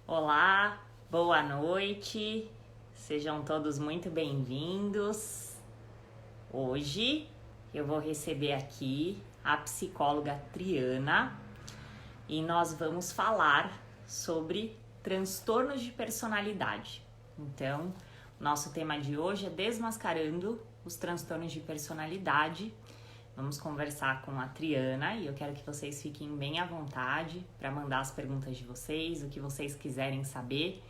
Olá, boa noite, sejam todos muito bem-vindos. Hoje eu vou receber aqui a psicóloga Triana e nós vamos falar sobre transtornos de personalidade. Então, nosso tema de hoje é desmascarando os transtornos de personalidade. Vamos conversar com a Triana e eu quero que vocês fiquem bem à vontade para mandar as perguntas de vocês, o que vocês quiserem saber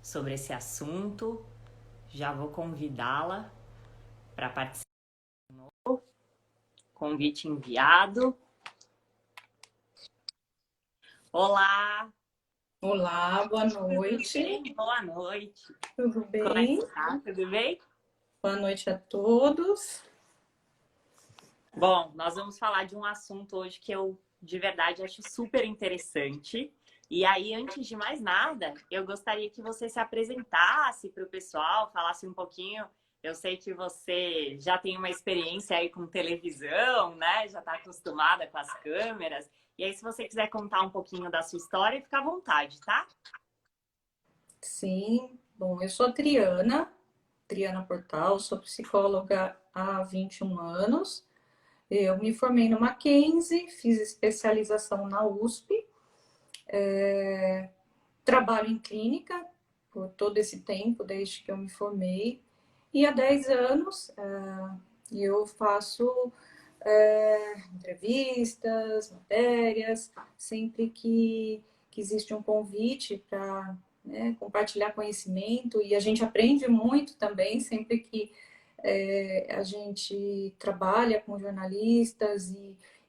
sobre esse assunto. Já vou convidá-la para participar. Convite enviado. Olá! Olá, boa Tudo noite. bem? Boa noite. Tudo Como é que bem? tá? Tudo bem? Boa noite a todos. Bom, nós vamos falar de um assunto hoje que eu, de verdade, acho super interessante. E aí, antes de mais nada, eu gostaria que você se apresentasse para o pessoal, falasse um pouquinho. Eu sei que você já tem uma experiência aí com televisão, né? Já está acostumada com as câmeras. E aí, se você quiser contar um pouquinho da sua história, fica à vontade, tá? Sim, bom, eu sou a Triana, Triana Portal, sou psicóloga há 21 anos. Eu me formei no Mackenzie, fiz especialização na USP, trabalho em clínica por todo esse tempo, desde que eu me formei. E há 10 anos eu faço entrevistas, matérias, sempre que existe um convite para compartilhar conhecimento, e a gente aprende muito também, sempre que a gente trabalha com jornalistas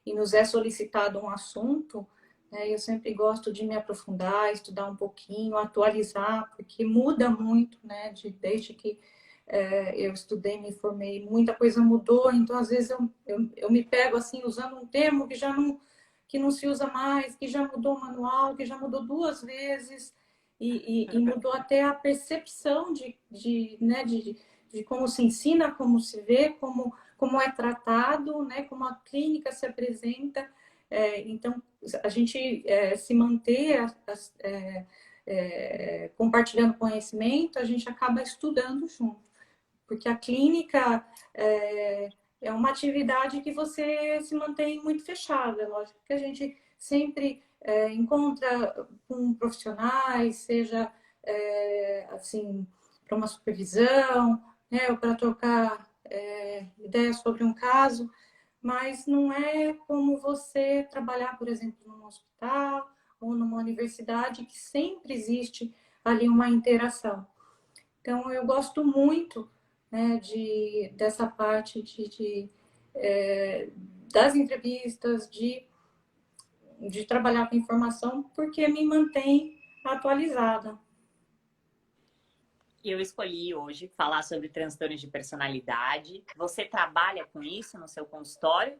e nos é solicitado um assunto, eu sempre gosto de me aprofundar, estudar um pouquinho, atualizar, porque muda muito, né, desde que eu estudei, me formei, muita coisa mudou, então às vezes eu me pego assim usando um termo que não se usa mais, que já mudou o manual, que já mudou duas vezes, e mudou até a percepção de como se ensina, como se vê, como é tratado, né, como a clínica se apresenta. Então, a gente se manter compartilhando conhecimento, a gente acaba estudando junto, porque a clínica é uma atividade que você se mantém muito fechada. Lógico que a gente sempre encontra com profissionais, seja assim, para uma supervisão, né, ou para trocar ideias sobre um caso, mas não é como você trabalhar, por exemplo, num hospital ou numa universidade, que sempre existe ali uma interação. Então, eu gosto muito, né, dessa parte das entrevistas, de trabalhar com informação, porque me mantém atualizada. Eu escolhi hoje falar sobre transtornos de personalidade. Você trabalha com isso no seu consultório?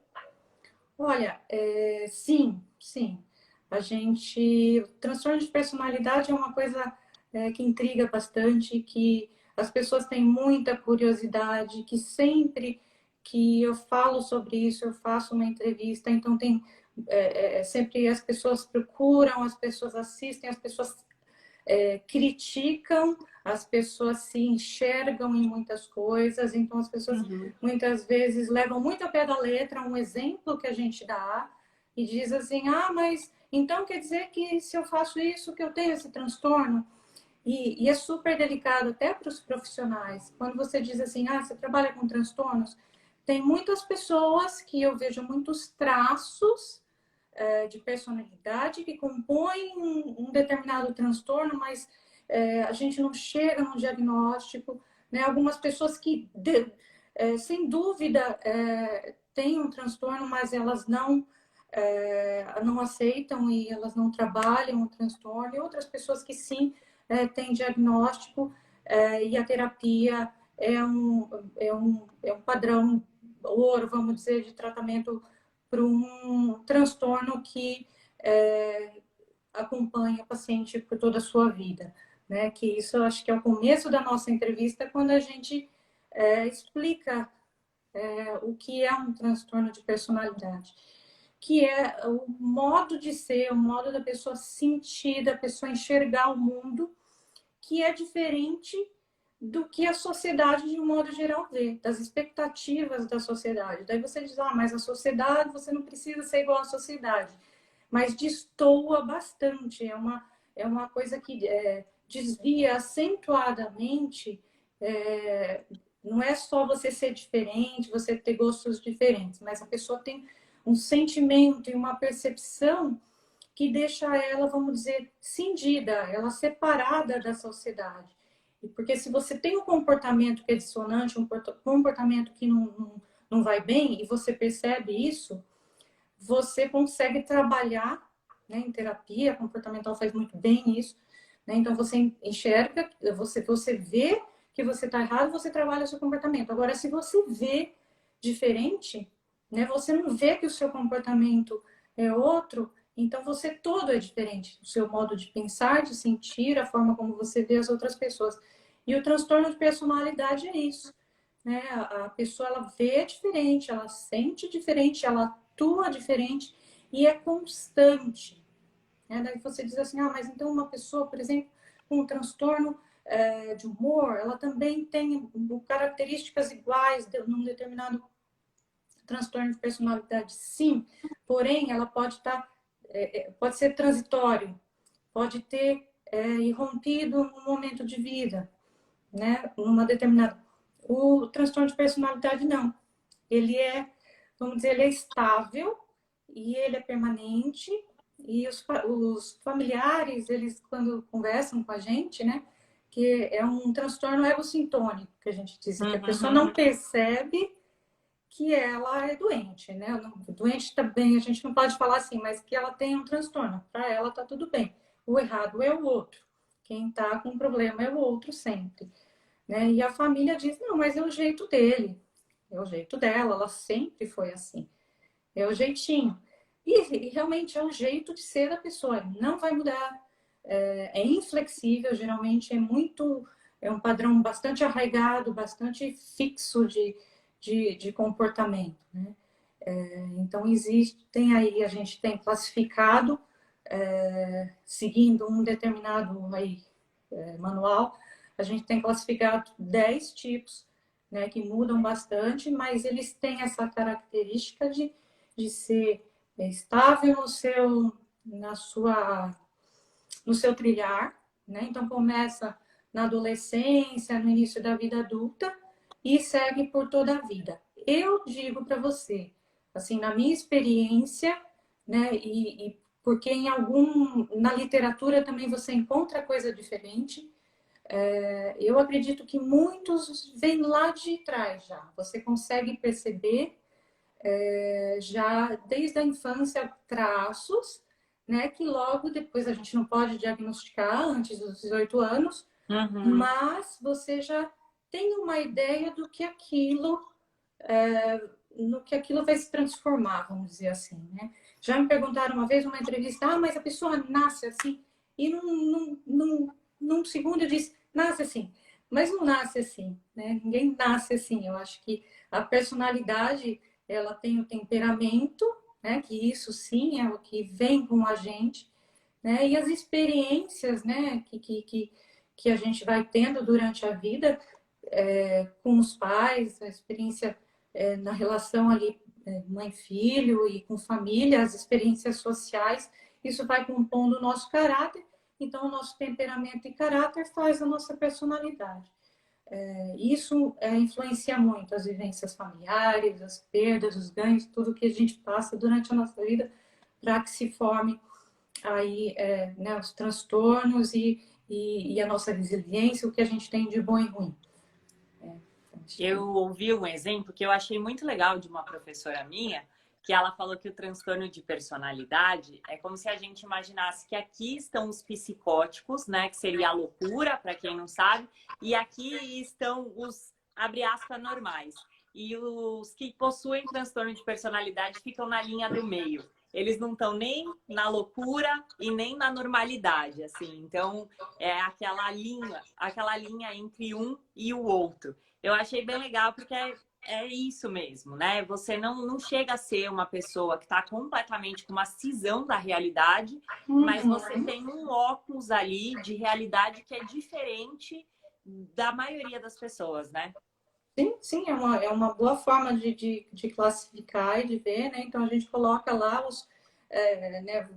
Olha, sim, sim. O transtorno de personalidade é uma coisa que intriga bastante, que as pessoas têm muita curiosidade, que sempre que eu falo sobre isso, eu faço uma entrevista, então tem sempre as pessoas procuram, as pessoas assistem, as pessoas criticam, as pessoas se enxergam em muitas coisas, então as pessoas Uhum. muitas vezes levam muito a pé da letra um exemplo que a gente dá e diz assim, ah, mas então quer dizer que se eu faço isso, que eu tenho esse transtorno? E é super delicado até para os profissionais. Quando você diz assim, ah, você trabalha com transtornos, tem muitas pessoas que eu vejo muitos traços de personalidade que compõem um determinado transtorno, mas a gente não chega no diagnóstico, né? Algumas pessoas que, sem dúvida, têm um transtorno, mas elas não aceitam e elas não trabalham o transtorno, e outras pessoas que sim têm diagnóstico e a terapia é um padrão ouro, vamos dizer, de tratamento para um transtorno que acompanha o paciente por toda a sua vida, né? Que isso eu acho que é o começo da nossa entrevista, quando a gente explica o que é um transtorno de personalidade. que é o modo de ser, o modo da pessoa sentir, da pessoa enxergar o mundo, que é diferente do que a sociedade, de um modo geral, vê, das expectativas da sociedade. Daí você diz, ah, mas a sociedade, você não precisa ser igual à sociedade. Mas destoa bastante, é uma coisa que desvia acentuadamente. Não é só você ser diferente, você ter gostos diferentes, mas a pessoa tem um sentimento e uma percepção que deixa ela, vamos dizer, cindida, ela separada da sociedade. Porque se você tem um comportamento que é dissonante, um comportamento que não vai bem, e você percebe isso, você consegue trabalhar, né, em terapia comportamental faz muito bem isso, né? Então você enxerga, você vê que você está errado, você trabalha o seu comportamento. Agora, se você vê diferente, né, você não vê que o seu comportamento é outro, então você todo é diferente. O seu modo de pensar, de sentir, a forma como você vê as outras pessoas. E o transtorno de personalidade é isso, né? A pessoa, ela vê diferente, ela sente diferente, ela atua diferente e é constante, né? Daí você diz assim, ah, mas então uma pessoa, por exemplo, com um transtorno de humor, ela também tem características iguais num determinado transtorno de personalidade, sim, porém ela pode estar, pode ser transitório, pode ter irrompido num momento de vida, né? Numa determinada. O transtorno de personalidade não. Ele é, vamos dizer, ele é estável e ele é permanente. E os familiares, eles quando conversam com a gente, né? Que é um transtorno egossintônico, que a gente diz, que a pessoa não percebe que ela é doente, né? Doente também, a gente não pode falar assim, mas que ela tem um transtorno. Para ela tá tudo bem. O errado é o outro. Quem tá com problema é o outro sempre, né? E a família diz, não, mas é o jeito dele, é o jeito dela, ela sempre foi assim, é o jeitinho. E realmente é o jeito de ser da pessoa, não vai mudar, é inflexível, geralmente é um padrão bastante arraigado, bastante fixo de comportamento, né? Então existem aí, a gente tem classificado, seguindo um determinado aí, manual, a gente tem classificado 10 tipos, né, que mudam bastante, mas eles têm essa característica de ser estável na sua, no seu trilhar, né? Então começa na adolescência, no início da vida adulta e segue por toda a vida. Eu digo para você, assim, na minha experiência, né, e porque na literatura também você encontra coisa diferente, eu acredito que muitos vêm lá de trás já. Você consegue perceber já desde a infância traços, né, que logo depois a gente não pode diagnosticar antes dos 18 anos, mas você já tem uma ideia do que aquilo, no que aquilo vai se transformar, vamos dizer assim, né? Já me perguntaram uma vez numa entrevista, ah, mas a pessoa nasce assim? E num segundo eu disse, nasce assim. Mas não nasce assim, né? Ninguém nasce assim. Eu acho que a personalidade, ela tem o temperamento, né? Que isso sim é o que vem com a gente, né? E as experiências, né? Que a gente vai tendo durante a vida, com os pais, a experiência na relação ali mãe-filho e com família, as experiências sociais, isso vai compondo o nosso caráter, então o nosso temperamento e caráter faz a nossa personalidade. Isso influencia muito as vivências familiares, as perdas, os ganhos, tudo que a gente passa durante a nossa vida para que se forme aí, né, os transtornos e a nossa resiliência, o que a gente tem de bom e ruim. Eu ouvi um exemplo que eu achei muito legal de uma professora minha, que ela falou que o transtorno de personalidade é como se a gente imaginasse que aqui estão os psicóticos, né, que seria a loucura, para quem não sabe, e aqui estão os, abre aspas, normais. E os que possuem transtorno de personalidade ficam na linha do meio. Eles não estão nem na loucura e nem na normalidade, assim. Então, é aquela linha entre um e o outro. Eu achei bem legal porque é isso mesmo, né? Você não chega a ser uma pessoa que está completamente com uma cisão da realidade, mas você Uhum. tem um óculos ali de realidade que é diferente da maioria das pessoas, né? Sim, sim, é uma boa forma de classificar e de ver, né? Então a gente coloca lá né,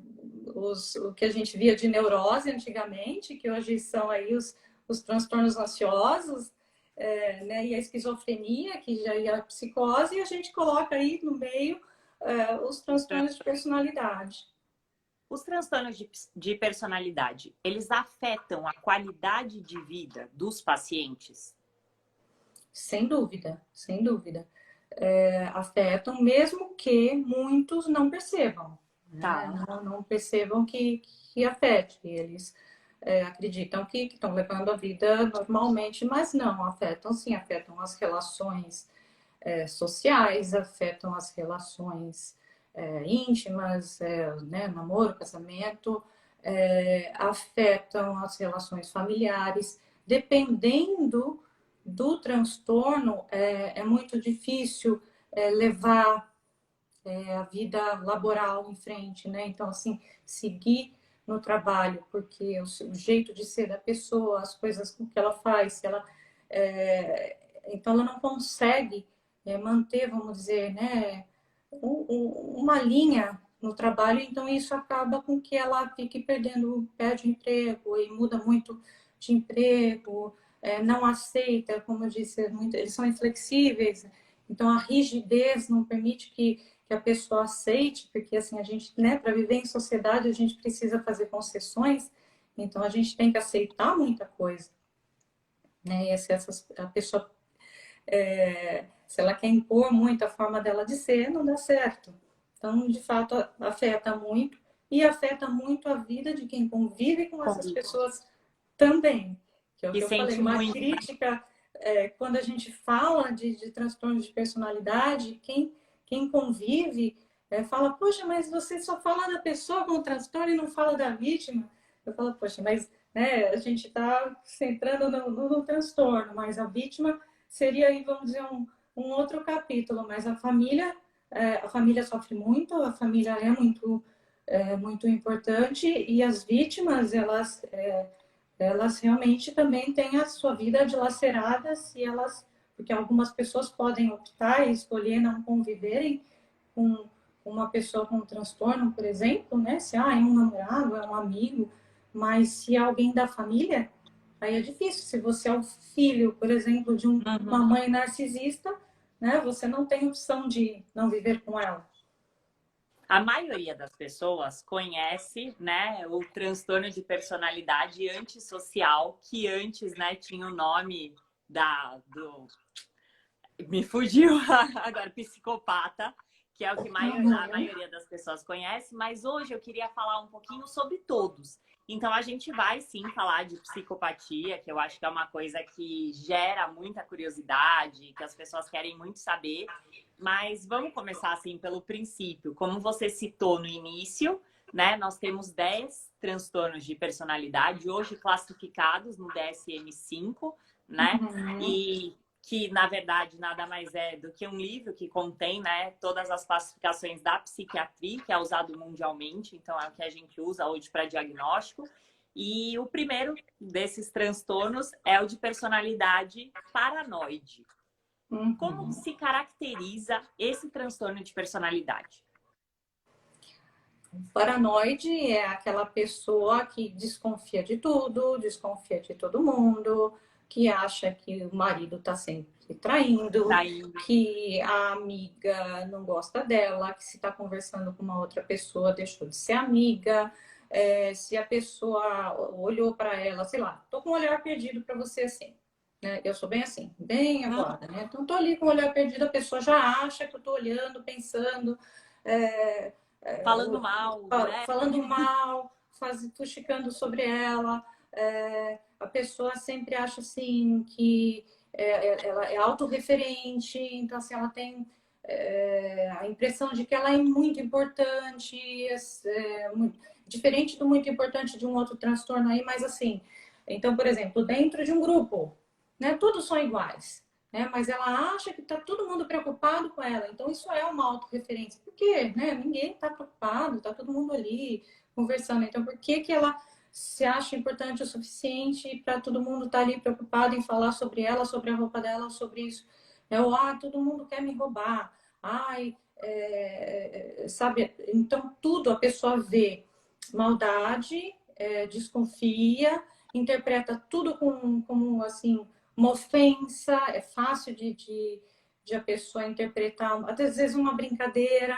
o que a gente via de neurose antigamente, que hoje são aí os transtornos ansiosos, né, e a esquizofrenia, que já é a psicose, e a gente coloca aí no meio os transtornos de personalidade. Os transtornos de personalidade, eles afetam a qualidade de vida dos pacientes? Sem dúvida, sem dúvida. Afetam, mesmo que muitos não percebam, né? Tá. Não percebam que afete. Eles acreditam que estão levando a vida normalmente, mas não, afetam sim, afetam as relações sociais, afetam as relações íntimas, né? Namoro, casamento, afetam as relações familiares, dependendo do transtorno, é muito difícil levar a vida laboral em frente, né? Então, assim, seguir no trabalho, porque o jeito de ser da pessoa, as coisas com que ela faz, se ela, então ela não consegue manter, vamos dizer, né, uma linha no trabalho, então isso acaba com que ela fique perde emprego e muda muito de emprego, não aceita, como eu disse, eles são inflexíveis, então a rigidez não permite que a pessoa aceite, porque assim a gente, né, para viver em sociedade a gente precisa fazer concessões, então a gente tem que aceitar muita coisa, né? E se a pessoa se ela quer impor muito a forma dela de ser, não dá certo. Então, de fato, afeta muito e afeta muito a vida de quem convive com essas Convive. pessoas também. Que é o E que eu falei, sente uma muito. crítica, quando a gente fala de transtornos de personalidade, quem convive fala, poxa, mas você só fala da pessoa com transtorno e não fala da vítima. Eu falo, poxa, mas né, a gente está centrando no transtorno, mas a vítima seria aí, vamos dizer, um outro capítulo, mas a família sofre muito, a família muito importante e as vítimas, elas realmente também têm a sua vida dilacerada se elas, porque algumas pessoas podem optar e escolher não conviverem com uma pessoa com transtorno, por exemplo, né? Se é um namorado, é um amigo, mas se é alguém da família, aí é difícil. Se você é o filho, por exemplo, de uma Uhum. mãe narcisista, né? Você não tem opção de não viver com ela. A maioria das pessoas conhece, né, o transtorno de personalidade antissocial, que antes, né, tinha o nome do me fugiu agora, psicopata, que é o que a Uhum. maioria das pessoas conhece, mas hoje eu queria falar um pouquinho sobre todos. Então a gente vai sim falar de psicopatia, que eu acho que é uma coisa que gera muita curiosidade, que as pessoas querem muito saber, mas vamos começar assim pelo princípio. Como você citou no início, né, nós temos 10 transtornos de personalidade hoje classificados no DSM-5, né? Uhum. E que na verdade nada mais é do que um livro que contém, né, todas as classificações da psiquiatria, que é usado mundialmente, então é o que a gente usa hoje para diagnóstico. E o primeiro desses transtornos é o de personalidade paranoide. Como Uhum. se caracteriza esse transtorno de personalidade? Paranoide é aquela pessoa que desconfia de tudo, desconfia de todo mundo, que acha que o marido está sempre traindo, Daí, que a amiga não gosta dela, que se está conversando com uma outra pessoa deixou de ser amiga, se a pessoa olhou para ela, sei lá, tô com um olhar perdido para você assim. Né? Eu sou bem assim, bem agora, né? Então tô ali com o olhar perdido, a pessoa já acha que eu tô olhando, pensando, é, falando mal, né? falando mal, fuxicando sobre ela. A pessoa sempre acha assim que ela é autorreferente, então assim, ela tem a impressão de que ela é muito importante, diferente do muito importante de um outro transtorno aí, mas assim, então, por exemplo, dentro de um grupo, né, todos são iguais. né? Mas ela acha que está todo mundo preocupado com ela. Então, isso é uma autorreferência. Por quê? Né? Ninguém está preocupado, está todo mundo ali conversando. Então, por que que ela se acha importante o suficiente para todo mundo estar ali preocupado em falar sobre ela, sobre a roupa dela, sobre isso? É o, todo mundo quer me roubar. Ai, sabe? Então, tudo a pessoa vê maldade, desconfia, interpreta tudo como assim, uma ofensa, é fácil de a pessoa interpretar, às vezes uma brincadeira,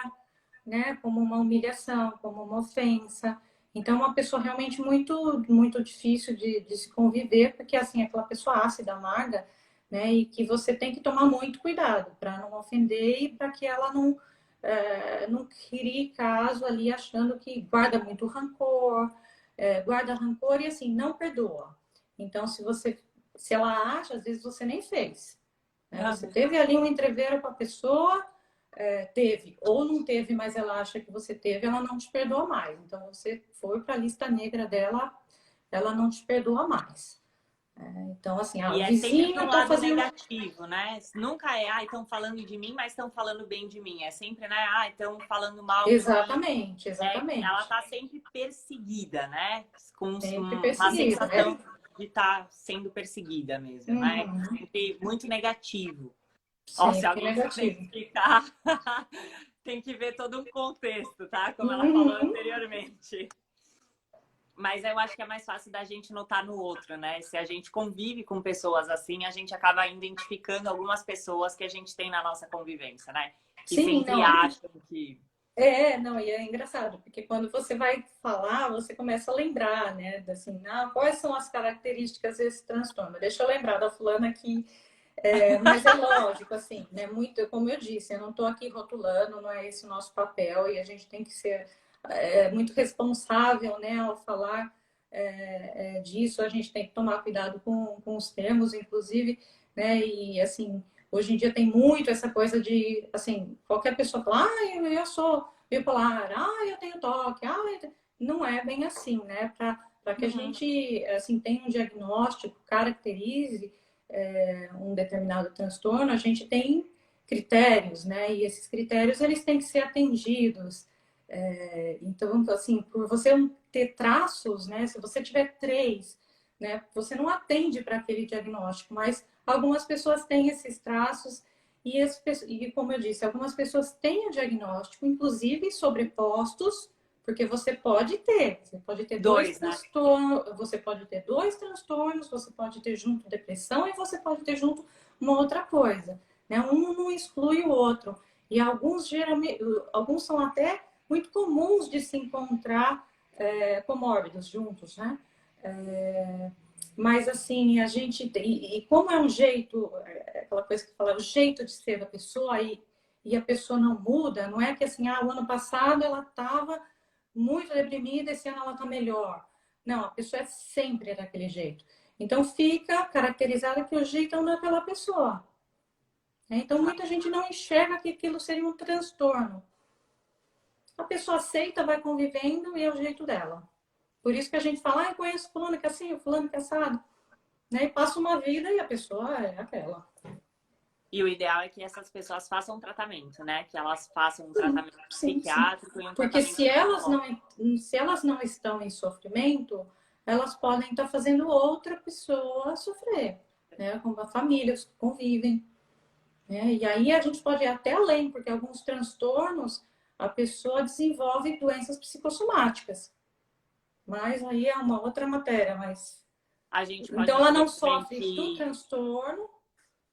né, como uma humilhação, como uma ofensa. Então, é uma pessoa realmente muito difícil de se conviver, porque assim, aquela pessoa ácida, amarga, né, e que você tem que tomar muito cuidado para não ofender e para que ela não crie caso ali achando que guarda muito rancor, guarda rancor e assim, não perdoa. Então, se ela acha, às vezes você nem fez. Né? Você teve ali um entreveiro com a pessoa, teve, ou não teve, mas ela acha que você teve, ela não te perdoa mais. Então, você foi para a lista negra dela, ela não te perdoa mais. Então, assim, E o é sempre para vizinho um está lado fazendo. negativo, né? Nunca é, estão falando de mim, mas estão falando bem de mim. É sempre, né? Estão falando mal de mim. Exatamente, Ela exatamente. tá sempre perseguida, né? Com Sempre uma perseguida. sensação de estar sendo perseguida mesmo, né? Uhum. Sempre muito negativo. Ó, se Sempre alguém for negativo. explicar, tem que ver todo um contexto, tá? Como ela falou Uhum. anteriormente. Mas eu acho que é mais fácil da gente notar no outro, né? Se a gente convive com pessoas assim, a gente acaba identificando algumas pessoas que a gente tem na nossa convivência, né? Que Sim, sempre não. acham que. Não, e é engraçado, porque quando você vai falar, você começa a lembrar, né? Assim, quais são as características desse transtorno? Deixa eu lembrar da fulana aqui. Mas é lógico, assim, né? Muito, como eu disse, eu não estou aqui rotulando, não é esse o nosso papel, e a gente tem que ser muito responsável, né? Ao falar disso, a gente tem que tomar cuidado com os termos, inclusive, né? E assim, hoje em dia tem muito essa coisa de, assim, qualquer pessoa fala, eu sou bipolar, eu tenho toque, não é bem assim, né? Para que a Uhum. gente, assim, tenha um diagnóstico, caracterize um determinado transtorno, a gente tem critérios, né? E esses critérios, eles têm que ser atendidos. Então, assim, por você ter traços, né? Se você tiver três, né? Você não atende para aquele diagnóstico, mas algumas pessoas têm esses traços e, como eu disse, algumas pessoas têm o diagnóstico, inclusive sobrepostos, porque você pode ter dois Dois, né? transtornos, você pode ter dois transtornos, você pode ter junto depressão e você pode ter junto uma outra coisa, né? Um não exclui o outro. E alguns geralmente, alguns são até muito comuns de se encontrar comórbidos juntos, né? Mas assim, a gente e como é um jeito, aquela coisa que fala, o jeito de ser da pessoa e a pessoa não muda, não é que assim, o ano passado ela estava muito deprimida, esse ano ela está melhor. Não, a pessoa é sempre daquele jeito. Então fica caracterizada que o jeitão daquela pessoa. Né? Então muita gente não enxerga que aquilo seria um transtorno. A pessoa aceita, vai convivendo e é o jeito dela. Por isso que a gente fala, eu conheço fulano que é assim, fulano que é assado. Né? E passa uma vida e a pessoa é aquela. E o ideal é que essas pessoas façam um tratamento, né? Que elas façam um Sim, tratamento sim, sim. psiquiátrico e um Porque tratamento psicológico. se elas não estão em sofrimento, elas podem estar fazendo outra pessoa sofrer, né? Como a família, os que convivem. Né? E aí a gente pode ir até além, porque alguns transtornos a pessoa desenvolve doenças psicossomáticas. Mas aí é uma outra matéria, mas A gente então pode ela dizer não também sofre do que. transtorno,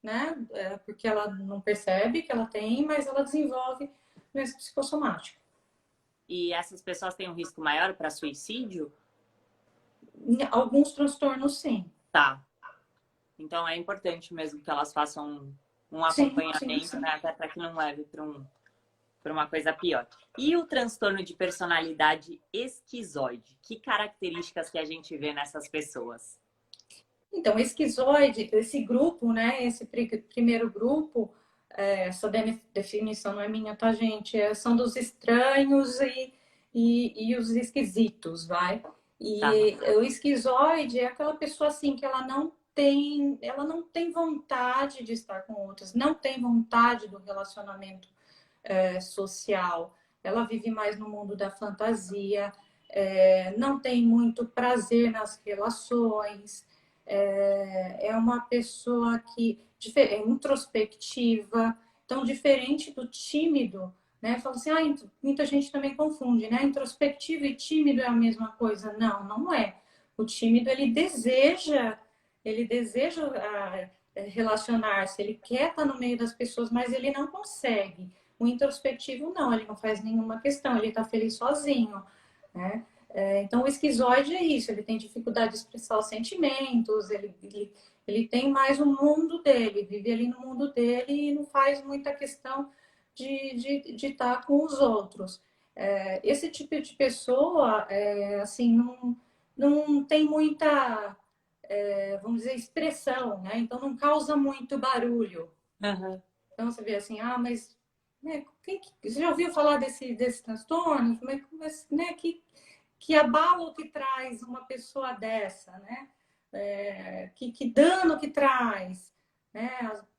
né? Porque ela não percebe que ela tem, mas ela desenvolve doença psicossomática. E essas pessoas têm um risco maior para suicídio? Em alguns transtornos, sim. Tá. Então é importante mesmo que elas façam um Sim, sim, acompanhamento, sim. né? Até para que não leve para uma coisa pior. E o transtorno de personalidade esquizoide? Que características que a gente vê nessas pessoas? Então, esquizoide, esse grupo, né? Esse primeiro grupo, essa definição não é minha, tá, gente? São dos estranhos e os esquisitos, vai. Tá. E o esquizoide é aquela pessoa assim que ela não não tem vontade de estar com outras, não tem vontade do relacionamento social. Ela vive mais no mundo da fantasia, não tem muito prazer nas relações, é uma pessoa que é introspectiva, tão diferente do tímido, né? Fala assim, muita gente também confunde, né? Introspectivo e tímido é a mesma coisa. Não, não é. O tímido, ele deseja relacionar-se, ele quer estar no meio das pessoas, mas ele não consegue. O introspectivo, não, ele não faz nenhuma questão, ele está feliz sozinho, né? Então, o esquizoide é isso, ele tem dificuldade de expressar os sentimentos, ele tem mais o mundo dele, vive ali no mundo dele e não faz muita questão de estar com os outros. Esse tipo de pessoa, assim, não tem muita, vamos dizer, expressão, né? Então, não causa muito barulho. Uhum. Então, você vê assim, mas né, você já ouviu falar desse transtorno? Mas né, que abalo que traz uma pessoa dessa, né? Que dano que traz, né?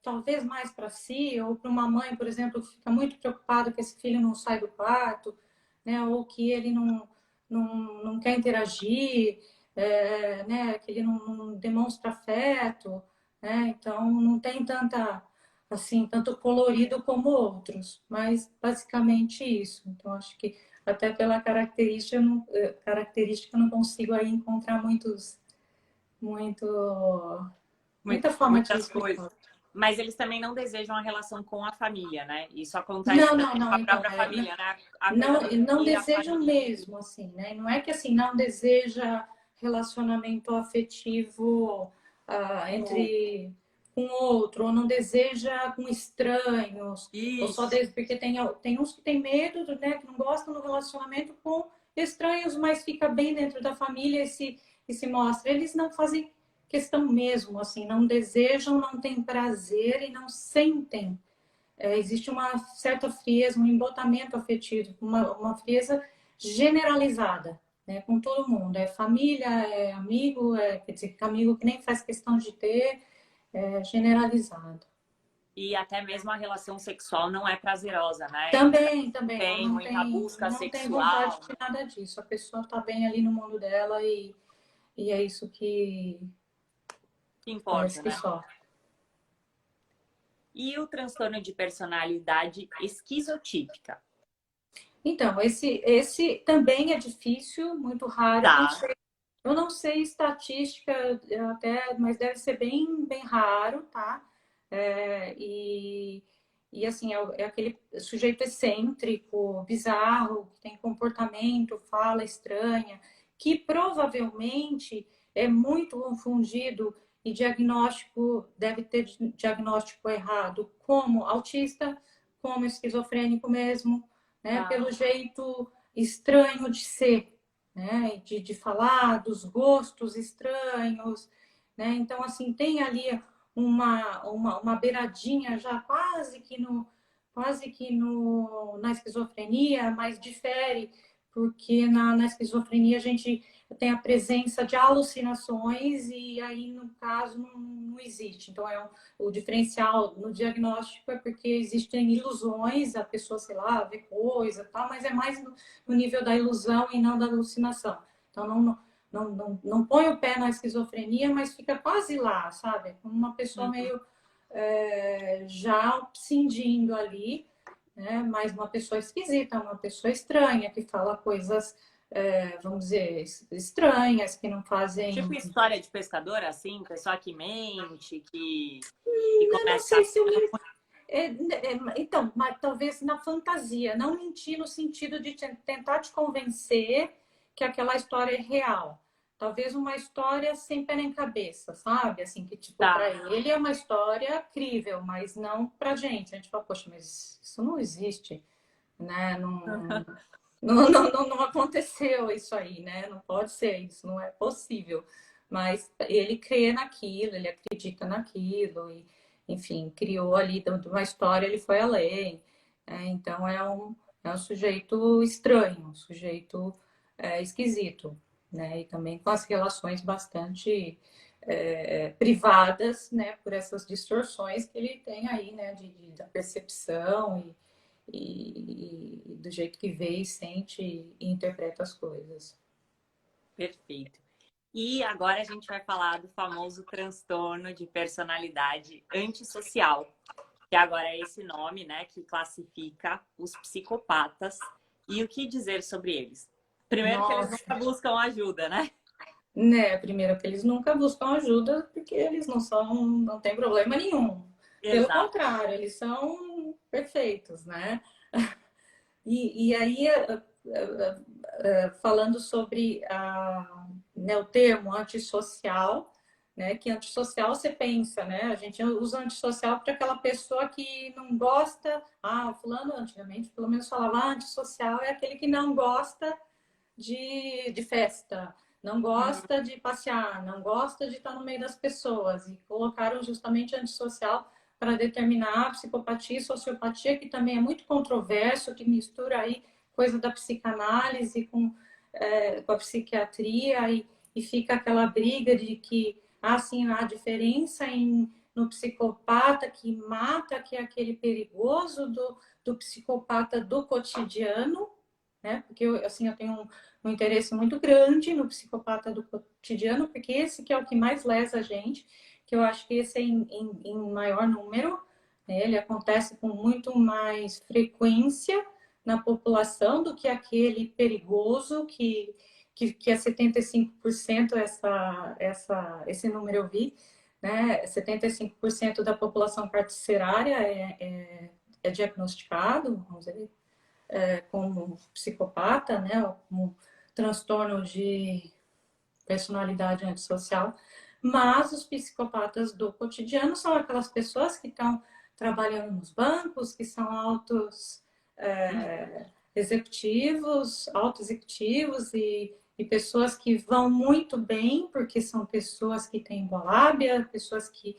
Talvez mais para si, ou para uma mãe, por exemplo, que fica muito preocupada que esse filho não sai do quarto, né? Ou que ele não quer interagir, né? Que ele não demonstra afeto, né? Então, não tem assim, tanto colorido como outros, mas basicamente isso. Então, acho que até pela característica eu não consigo aí encontrar muito, muita forma de Muitas coisas. explicar. Mas eles também não desejam a relação com a família, né? Isso acontece Não, não, também com não, a então, própria família, né? A coisa não, do não unir a desejam família. mesmo, assim, né? Não é que assim, não deseja relacionamento afetivo entre um outro, ou não deseja com estranhos, ou só Isso. desde, porque tem uns que têm medo, né? Que não gostam do relacionamento com estranhos, mas fica bem dentro da família e se mostra. Eles não fazem questão mesmo, assim, não desejam, não têm prazer e não sentem existe uma certa frieza, um embotamento afetivo, uma frieza generalizada, né, com todo mundo. É família, é amigo, quer dizer, amigo que nem faz questão de ter, é generalizado. E até mesmo a relação sexual não é prazerosa, né? Eles Também, têm muita busca não tem vontade sexual. de nada disso. A pessoa está bem ali no mundo dela e é isso que Que parece importa, que né? só. E o transtorno de personalidade esquizotípica? Então, esse também é difícil, muito raro. Tá. Eu não sei estatística, mas deve ser bem, bem raro, tá? E assim, é aquele sujeito excêntrico, bizarro, que tem comportamento, fala estranha, que provavelmente é muito confundido e deve ter diagnóstico errado como autista, como esquizofrênico mesmo, né? Tá. Pelo jeito estranho de ser, né? De falar, dos gostos estranhos, né? Então, assim, tem ali uma beiradinha já na esquizofrenia, mas difere, porque na esquizofrenia a gente tem a presença de alucinações e aí, no caso, não existe. Então, o diferencial no diagnóstico é porque existem ilusões, a pessoa, sei lá, vê coisa, tá? Mas é mais no nível da ilusão e não da alucinação. Então, não põe o pé na esquizofrenia, mas fica quase lá, sabe? Como uma pessoa Uhum. meio já cindindo ali, né? Mas uma pessoa esquisita, uma pessoa estranha, que fala coisas, vamos dizer, estranhas, que não Tipo fazem. história de pescador, assim, pessoa que mente, que Eu não começa. sei se então, mas talvez na fantasia, não mentir no sentido de tentar te convencer que aquela história é real. Talvez uma história sem pé nem cabeça, sabe? Assim, que tipo, para Tá. ele é uma história crível, mas não pra gente. A gente fala, poxa, mas isso não existe, né? Não aconteceu isso aí, né? Não pode ser, isso não é possível. Mas ele crê naquilo, ele acredita naquilo, e, enfim, criou ali de uma história, ele foi além. Então é um sujeito estranho, um sujeito esquisito, né? E também com as relações bastante privadas, né, por essas distorções que ele tem aí, né, da percepção e do jeito que vê e sente e interpreta as coisas. Perfeito. E agora a gente vai falar do famoso transtorno de personalidade antissocial, que agora é esse nome, né, que classifica os psicopatas. E o que dizer sobre eles? Primeiro que eles Nossa, nunca buscam ajuda, né? né, primeiro que eles nunca buscam ajuda porque eles não têm problema nenhum. Pelo Exato. contrário, eles são perfeitos, né? E aí, falando sobre né, o termo antissocial, né, que antissocial você pensa, né? A gente usa antissocial para aquela pessoa que não gosta. Ah, o fulano, antigamente, pelo menos falava, antissocial é aquele que não gosta de festa, não Uhum. gosta de passear, não gosta de estar no meio das pessoas. E colocaram justamente antissocial para determinar a psicopatia e sociopatia, que também é muito controverso, que mistura aí coisa da psicanálise com a psiquiatria e fica aquela briga de que assim, a diferença no psicopata que mata, que é aquele perigoso do psicopata do cotidiano, né? Porque eu tenho um interesse muito grande no psicopata do cotidiano, porque esse que é o que mais lesa a gente, que eu acho que esse é em maior número, né? Ele acontece com muito mais frequência na população do que aquele perigoso que é 75% esse número eu vi, né? 75% da população carcerária é diagnosticado, vamos dizer, como psicopata, né, ou como transtorno de personalidade antissocial, mas os psicopatas do cotidiano são aquelas pessoas que estão trabalhando nos bancos, que são altos executivos e pessoas que vão muito bem, porque são pessoas que têm boa lábia, pessoas que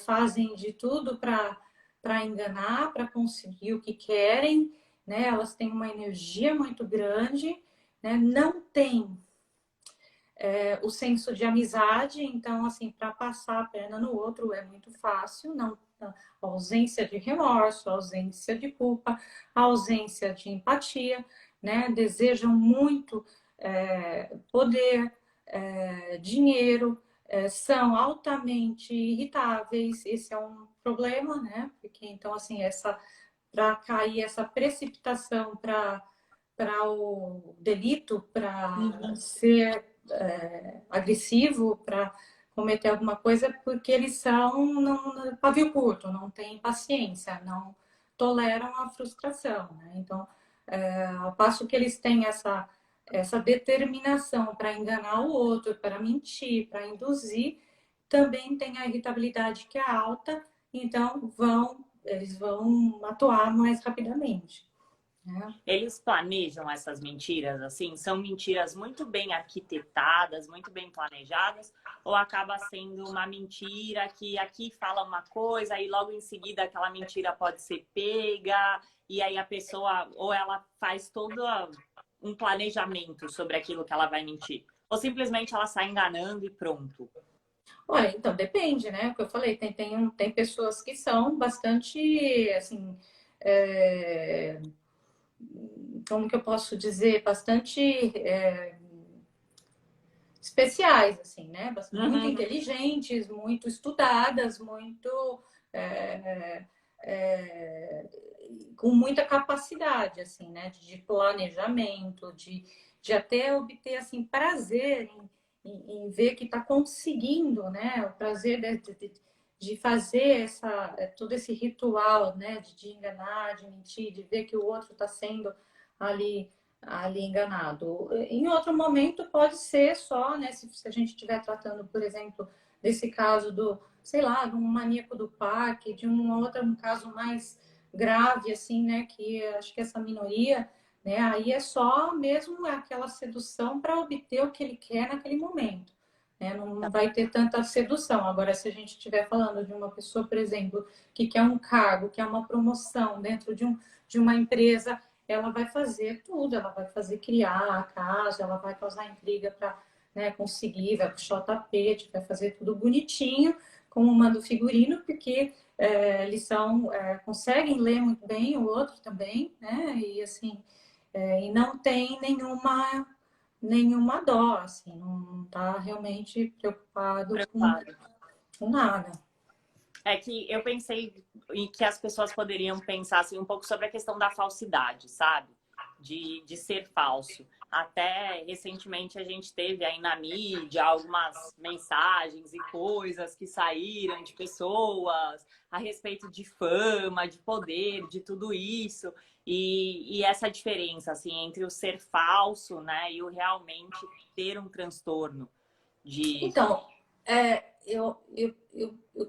fazem de tudo para enganar, para conseguir o que querem, né? Elas têm uma energia muito grande, né? Não tem o senso de amizade, então, assim, para passar a perna no outro é muito fácil, não a ausência de remorso, a ausência de culpa, a ausência de empatia, né? Desejam muito poder, dinheiro, são altamente irritáveis, esse é um problema, né? Porque então, assim, para cair essa precipitação para o delito, para Uhum. ser agressivo, para cometer alguma coisa, porque eles são pavio curto, não têm paciência, não toleram a frustração. Né? Então, ao passo que eles têm essa determinação para enganar o outro, para mentir, para induzir, também tem a irritabilidade que é alta, então eles vão atuar mais rapidamente. Né? Eles planejam essas mentiras, assim? São mentiras muito bem arquitetadas, muito bem planejadas? Ou acaba sendo uma mentira que aqui fala uma coisa, aí logo em seguida aquela mentira pode ser pega, e aí a pessoa, ou ela faz todo um planejamento sobre aquilo que ela vai mentir? Ou simplesmente ela sai enganando e pronto? Olha, então depende, né? O que eu falei, tem pessoas que são bastante, assim, é, como que eu posso dizer, bastante especiais, assim, né? Muito Uhum. inteligentes, muito estudadas, muito é, é, com muita capacidade, assim, né? De planejamento, de até obter assim prazer em ver que está conseguindo, né? O prazer de fazer todo esse ritual, né? De enganar, de mentir, de ver que o outro está sendo ali enganado. Em outro momento pode ser só, né, se a gente estiver tratando, por exemplo, desse caso sei lá, de um maníaco do parque, de um caso mais grave, assim, né, que acho que essa minoria, né, aí é só mesmo aquela sedução para obter o que ele quer naquele momento. Né? Não vai ter tanta sedução. Agora, se a gente estiver falando de uma pessoa, por exemplo, que quer um cargo, que é uma promoção dentro de uma empresa, ela vai fazer tudo, ela vai fazer criar a casa, ela vai causar intriga para, né, conseguir, vai puxar o tapete, vai fazer tudo bonitinho, como manda o figurino, porque eles conseguem ler muito bem o outro também, né? E assim, e não tem nenhuma dó, assim, não está realmente preocupado Preocupado. com nada. É que eu pensei em que as pessoas poderiam pensar assim, um pouco sobre a questão da falsidade, sabe? De ser falso. Até recentemente a gente teve aí na mídia algumas mensagens e coisas que saíram de pessoas a respeito de fama, de poder, de tudo isso. E essa diferença assim, entre o ser falso, né, e o realmente ter um transtorno de. Então,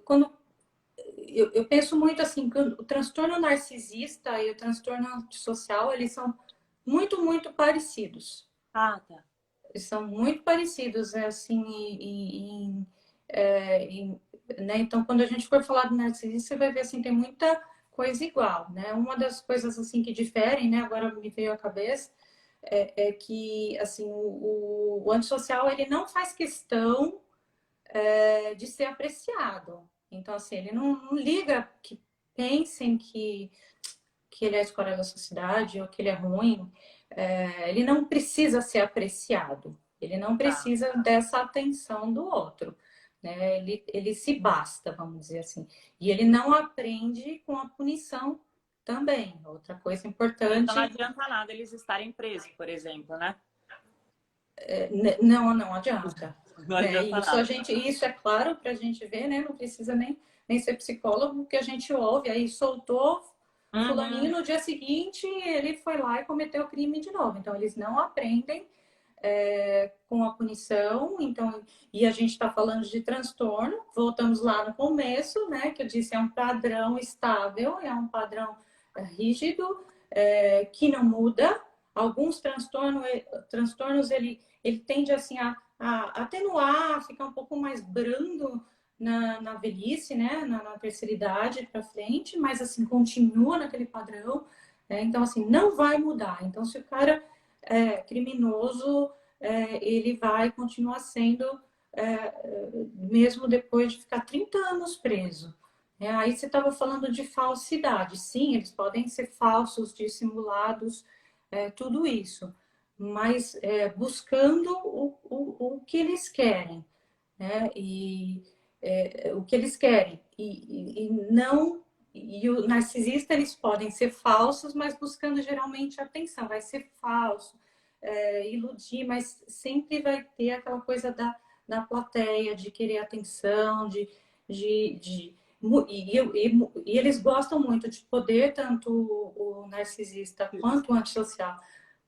quando eu penso muito assim, que o transtorno narcisista e o transtorno antissocial, eles são muito, muito parecidos. Ah, tá. Eles são muito parecidos, assim, né? Então, quando a gente for falar do narcisista, você vai ver, assim, tem muita coisa igual, né? Uma das coisas, assim, que diferem, né? Agora me veio à cabeça, é que, assim, o antissocial, ele não faz questão de ser apreciado. Então, assim, ele não liga que pensem que ele é a escória da sociedade ou que ele é ruim. Ele não precisa ser apreciado. Ele não Tá. precisa dessa atenção do outro. Né? Ele se basta, vamos dizer assim. E ele não aprende com a punição também. Outra coisa Então não importante, adianta nada eles estarem presos, por exemplo, né? não adianta. Não Né? adianta Isso nada. isso é claro para a gente ver, né? Não precisa nem ser psicólogo, que a gente ouve, aí soltou fulaninho, Uhum. no dia seguinte ele foi lá e cometeu o crime de novo. Então eles não aprendem com a punição, então, e a gente está falando de transtorno, voltamos lá no começo, né? Que eu disse, é um padrão estável, é um padrão rígido, que não muda. Alguns transtornos ele tende assim a atenuar, ficar um pouco mais brando na velhice, né? Na terceira idade para frente, mas assim continua naquele padrão. Então, assim, não vai mudar. Então, se o cara é criminoso, ele vai continuar sendo, mesmo depois de ficar 30 anos preso. Aí você estava falando de falsidade. Sim, eles podem ser falsos, dissimulados, tudo isso, mas buscando o que eles querem, né? E o que eles querem. E não. E o narcisista, eles podem ser falsos, mas buscando geralmente atenção. Vai ser falso, iludir, mas sempre vai ter aquela coisa da plateia, de querer atenção, de e eles gostam muito de poder, tanto o narcisista quanto o antissocial.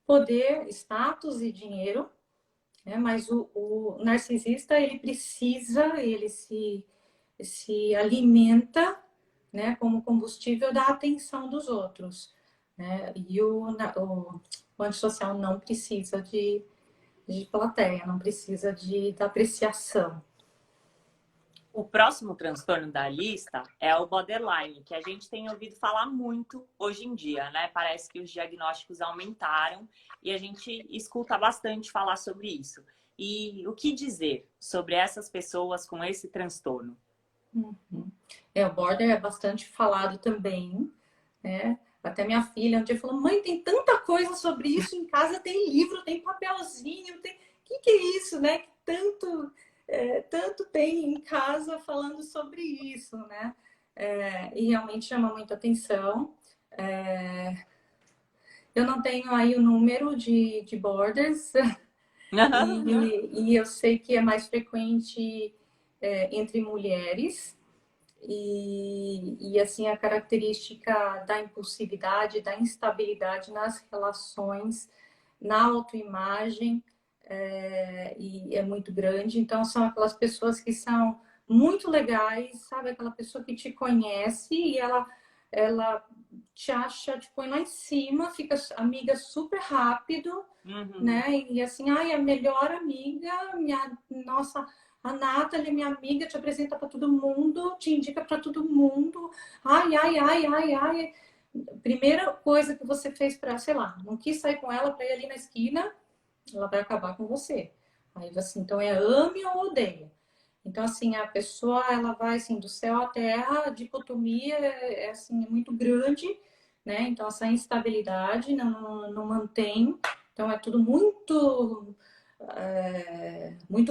Poder, status e dinheiro, né? Mas o narcisista, ele se alimenta, né, como combustível da atenção dos outros, né? E o antissocial não precisa de plateia, não precisa da apreciação. O próximo transtorno da lista é o borderline, que a gente tem ouvido falar muito hoje em dia, né? Parece que os diagnósticos aumentaram e a gente escuta bastante falar sobre isso. E o que dizer sobre essas pessoas com esse transtorno? Uhum. O border é bastante falado também, né? Até minha filha um dia falou: mãe, tem tanta coisa sobre isso em casa, tem livro, tem papelzinho, tem. O que é isso, né? Que tanto tem em casa falando sobre isso, né? E realmente chama muita atenção. Eu não tenho aí o número de borders, e eu sei que é mais frequente entre mulheres. E assim, a característica da impulsividade, da instabilidade nas relações, na autoimagem, e é muito grande. Então, são aquelas pessoas que são muito legais, sabe? Aquela pessoa que te conhece e ela te acha, te põe lá em cima, fica amiga super rápido, Uhum. né? E assim, ai, a melhor amiga, nossa, a Nathalie, minha amiga, te apresenta para todo mundo, te indica para todo mundo. Ai, ai, ai, ai, ai. Primeira coisa que você fez para, sei lá, não quis sair com ela para ir ali na esquina, ela vai acabar com você. Aí você, então é ame ou odeia. Então, assim, a pessoa, ela vai, assim, do céu à terra, a dicotomia assim, é muito grande, né? Então, essa instabilidade não mantém. Então, é tudo muito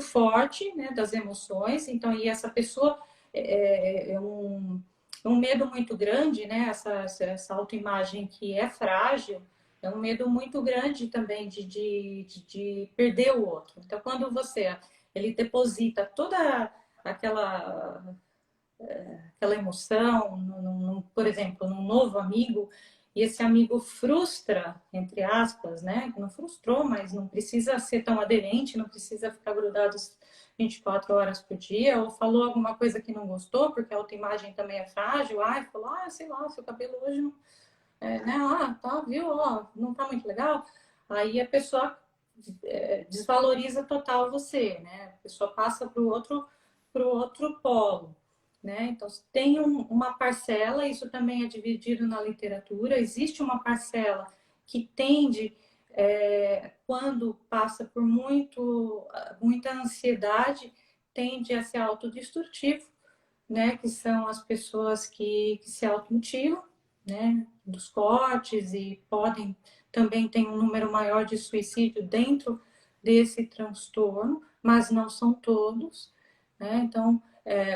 forte, né, das emoções. Então, e essa pessoa é um medo muito grande, né? Essa autoimagem que é frágil, é um medo muito grande também de perder o outro. Então, quando ele deposita toda aquela, aquela emoção, por exemplo, num novo amigo, e esse amigo frustra, entre aspas, né? Não frustrou, mas não precisa ser tão aderente, não precisa ficar grudado 24 horas por dia, ou falou alguma coisa que não gostou, porque a autoimagem também é frágil, falou, sei lá, seu cabelo hoje não, né? Tá, viu, ó, não tá muito legal. Aí a pessoa desvaloriza total você, né? A pessoa passa para o outro polo, né? Então, tem uma parcela, isso também é dividido na literatura, existe uma parcela que tende, quando passa por muita ansiedade, tende a ser autodestrutivo, né? Que são as pessoas que se automutilam, né? Dos cortes e podem também ter um número maior de suicídio dentro desse transtorno, mas não são todos, né? Então,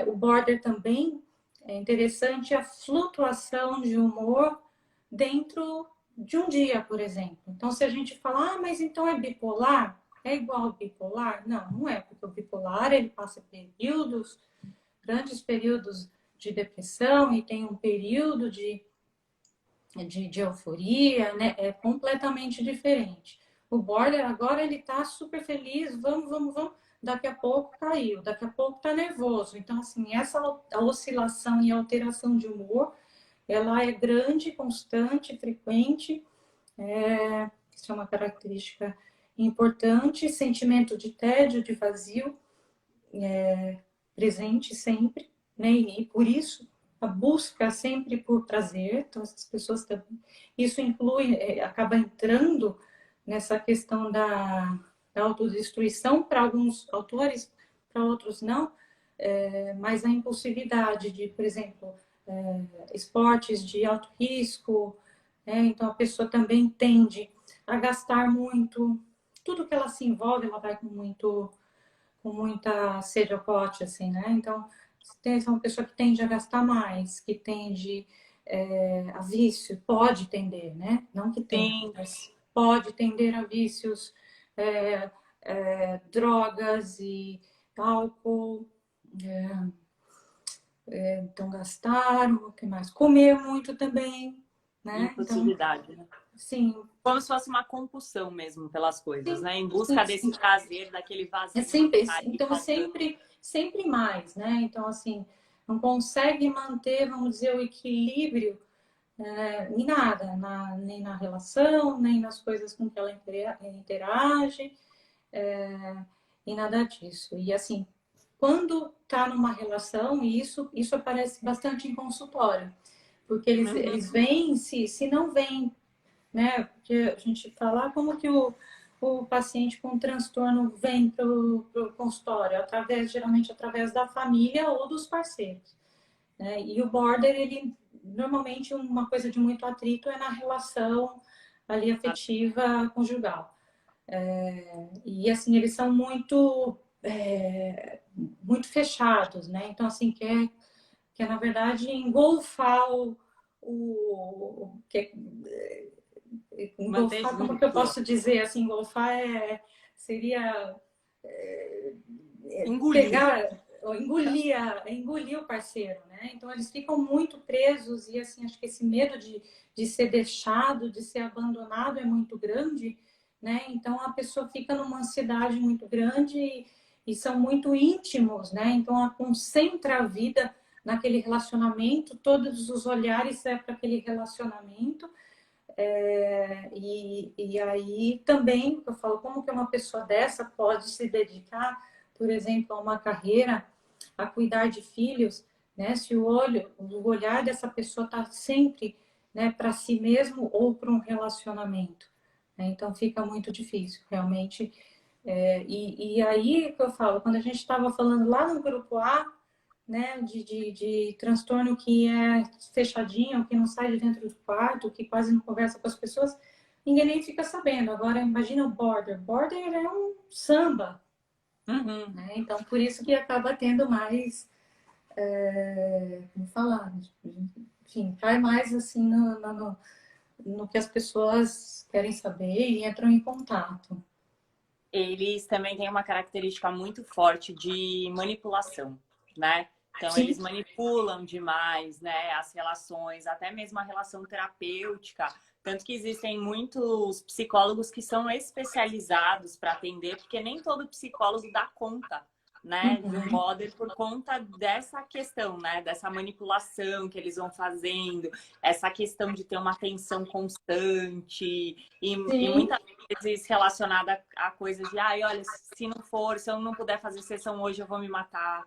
o border também é interessante a flutuação de humor dentro de um dia, por exemplo. Então, se a gente falar, mas então é bipolar? É igual ao bipolar? Não, não é, porque o bipolar ele passa períodos, grandes períodos de depressão e tem um período de euforia, né? É completamente diferente. O border agora ele tá super feliz, vamos. Daqui a pouco caiu, daqui a pouco tá nervoso. Então, assim, essa a oscilação e alteração de humor, ela é grande, constante, frequente. Isso é uma característica importante. Sentimento de tédio, de vazio, presente sempre, né? E por isso a busca sempre por prazer, então essas pessoas também, isso inclui, acaba entrando nessa questão da autodestruição para alguns autores, para outros não, mas a impulsividade de, por exemplo, esportes de alto risco, então a pessoa também tende a gastar muito, tudo que ela se envolve, ela vai com muita sede ao pote, assim, né? Então, tem uma pessoa que tende a gastar mais, que tende a vício, pode tender, né? Não que tem, Sim. mas pode tender a vícios, drogas e álcool. Então, gastar, o que mais? Comer muito também, né? Então, Impulsividade, né? sim, Como se fosse uma compulsão mesmo pelas coisas, sim, né? Em sim, busca desse sim. prazer, daquele É vazio que sempre, tá ali então é faltando. sempre mais, né? Então, assim, não consegue manter, vamos dizer, o equilíbrio em nada, nem na relação, nem nas coisas com que ela interage, e nada disso. E, assim, quando está numa relação, e isso aparece bastante em consultório, porque eles Uhum. vêm, se não vêm, né? Porque a gente fala como que o paciente com transtorno vem para o consultório, geralmente através da família ou dos parceiros, né? E o border, ele normalmente uma coisa de muito atrito é na relação ali afetiva conjugal. E assim, eles são muito fechados, né? Então, assim, quer na verdade engolfar que Manter engolfar, como que eu junto, posso dizer assim, engolfar seria engolir. pegar, engolir o parceiro, né? Então eles ficam muito presos e assim, acho que esse medo de ser deixado, de ser abandonado é muito grande, né? Então a pessoa fica numa ansiedade muito grande e são muito íntimos, né? Então ela concentra a vida naquele relacionamento, todos os olhares é para aquele relacionamento. E aí também eu falo como que uma pessoa dessa pode se dedicar, por exemplo, a uma carreira, a cuidar de filhos, né? Se o olhar dessa pessoa está sempre, né, para si mesmo ou para um relacionamento, né? Então fica muito difícil, realmente. E aí que eu falo, quando a gente estava falando lá no grupo A, né, de transtorno que é fechadinho, que não sai de dentro do quarto, que quase não conversa com as pessoas, ninguém nem fica sabendo. Agora, imagina o border. Border é um samba, Uhum. né? Então, por isso que acaba tendo mais, como falar, enfim, cai mais assim no que as pessoas querem saber e entram em contato. Eles também têm uma característica muito forte de manipulação, né? Então, Sim, eles manipulam demais, né, as relações, até mesmo a relação terapêutica. Tanto que existem muitos psicólogos que são especializados para atender, porque nem todo psicólogo dá conta, né, de um uhum. border por conta dessa questão, né, dessa manipulação que eles vão fazendo, essa questão de ter uma atenção constante e Sim, muitas vezes relacionada a coisas de, ai, olha, se não for, se eu não puder fazer sessão hoje, eu vou me matar,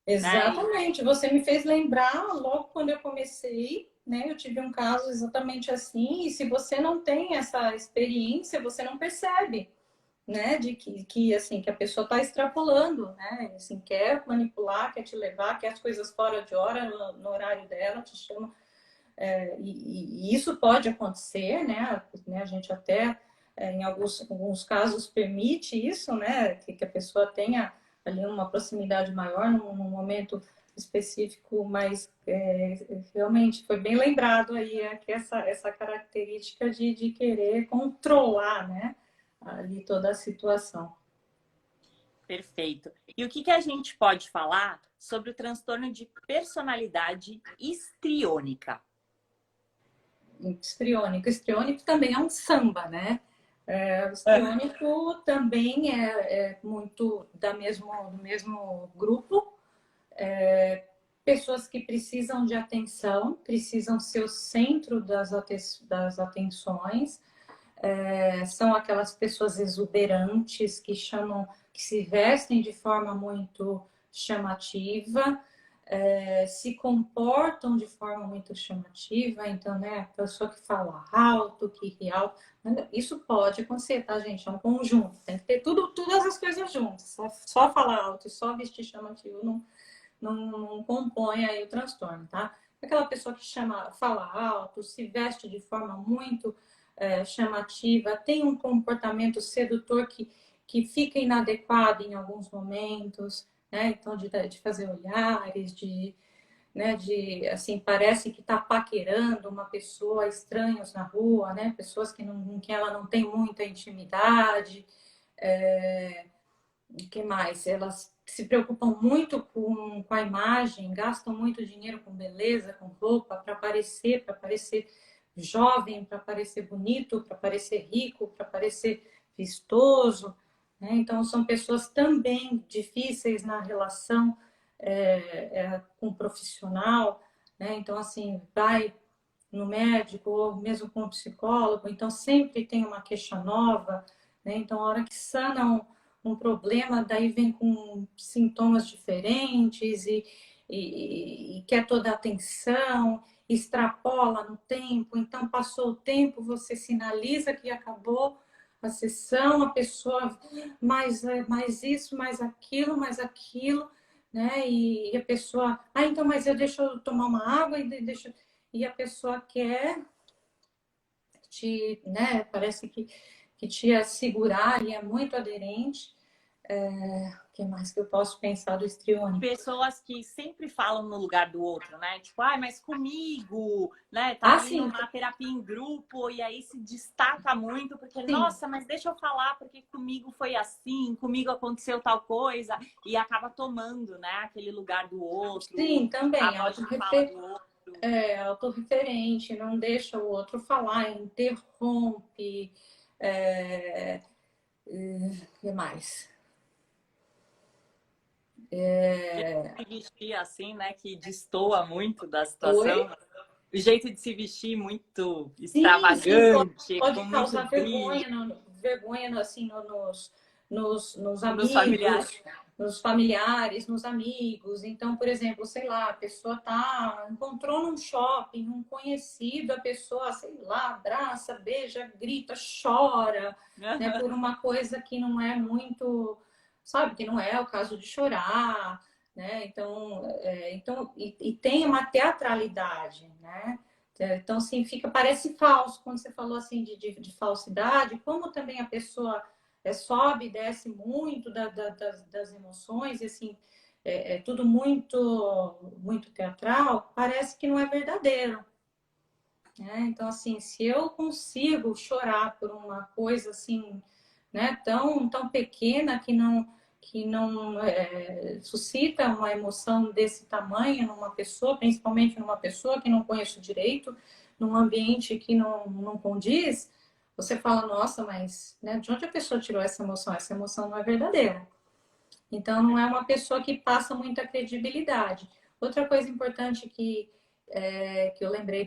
né? exatamente. Você me fez lembrar logo quando eu comecei, né? Eu tive um caso exatamente assim, e se você não tem essa experiência, você não percebe, né? De que assim, que a pessoa está extrapolando, né? Assim, quer manipular, quer te levar, quer as coisas fora de hora, no horário dela, te chama. E isso pode acontecer, né? A gente até, em alguns casos, permite isso, né? Que a pessoa tenha ali uma proximidade maior num momento específico, mas realmente foi bem lembrado aí que essa característica de querer controlar, né? Ali toda a situação. Perfeito. E o que que a gente pode falar sobre o transtorno de personalidade histriônica? Histriônico. Histriônico também é um samba, né? O histriônico também é muito do mesmo grupo. Pessoas que precisam de atenção, precisam ser o centro das atenções. São aquelas pessoas exuberantes que chamam, que se vestem de forma muito chamativa, se comportam de forma muito chamativa, então, né, a pessoa que fala alto, que ri alto, isso pode acontecer, tá, gente? É um conjunto, tem que ter todas as coisas juntas, só falar alto e só vestir chamativo não compõe aí o transtorno, tá? Aquela pessoa que fala alto, se veste de forma muito chamativa, tem um comportamento sedutor que fica inadequado em alguns momentos, né? Então, de fazer olhares, né, assim, parece que está paquerando uma pessoa, estranhos na rua, né? Pessoas que ela não tem muita intimidade. O que mais? Elas se preocupam muito com a imagem, gastam muito dinheiro com beleza, com roupa, para parecer jovem, para parecer bonito, para parecer rico, para parecer vistoso. Né? Então, são pessoas também difíceis na relação com o profissional. Né? Então, assim, vai no médico ou mesmo com o psicólogo, então sempre tem uma queixa nova. Né? Então, a hora que sanam um problema, daí vem com sintomas diferentes e quer toda a atenção, extrapola no tempo. Então, passou o tempo, você sinaliza que acabou a sessão, a pessoa mais isso, mais aquilo, né? E a pessoa, então, mas deixa eu tomar uma água e a pessoa quer né? Parece que te assegurar e é muito aderente. O que mais que eu posso pensar do histriônico? Pessoas que sempre falam no lugar do outro, né? Tipo, ai, mas comigo, né? Tá Ah, ali sim, numa terapia em grupo e aí se destaca muito porque, sim, nossa, mas deixa eu falar porque comigo foi assim, comigo aconteceu tal coisa e acaba tomando, né? Aquele lugar do outro, sim, a também, voz de fala do outro. autorreferente, não deixa o outro falar, interrompe, o que mais? Se vestir assim, né? Que destoa muito da Oi? situação. O jeito de se vestir muito Sim, extravagante, com pode muito causar brilho vergonha, vergonha assim, nos nos amigos, familiares. nos familiares, nos amigos. Então, por exemplo, sei lá, a pessoa encontrou num shopping um conhecido, a pessoa, sei lá, abraça, beija, grita, chora, né, por uma coisa que não é muito, sabe, que não é o caso de chorar, né? E tem uma teatralidade, né? Então, assim, parece falso quando você falou assim de falsidade, como também a pessoa sobe e desce muito das emoções, e assim, é tudo muito teatral, parece que não é verdadeiro. Né? Então, assim, se eu consigo chorar por uma coisa assim, né, tão pequena que não suscita uma emoção desse tamanho numa pessoa, principalmente numa pessoa que não conheço direito, num ambiente que não condiz, você fala, nossa, mas né, de onde a pessoa tirou essa emoção? Essa emoção não é verdadeira. Então, não é uma pessoa que passa muita credibilidade. Outra coisa importante que eu lembrei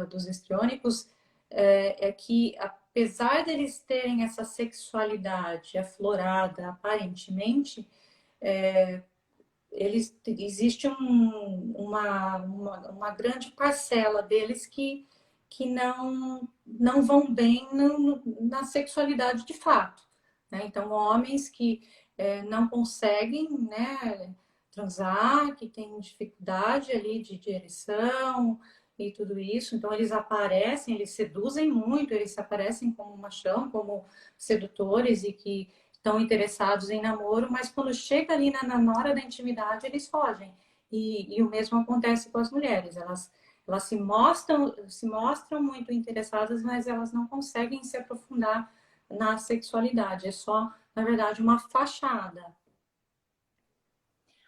dos histriônicos é que, apesar deles terem essa sexualidade aflorada, aparentemente, existe uma grande parcela deles que não vão bem na sexualidade de fato. Né? Então, homens que não conseguem, né, transar, que têm dificuldade ali de ereção e tudo isso. Então, eles aparecem, eles seduzem muito, eles aparecem como machão, como sedutores e que estão interessados em namoro, mas quando chega ali na hora da intimidade, eles fogem. E o mesmo acontece com as mulheres. Elas se mostram muito interessadas, mas elas não conseguem se aprofundar na sexualidade. É só, na verdade, uma fachada.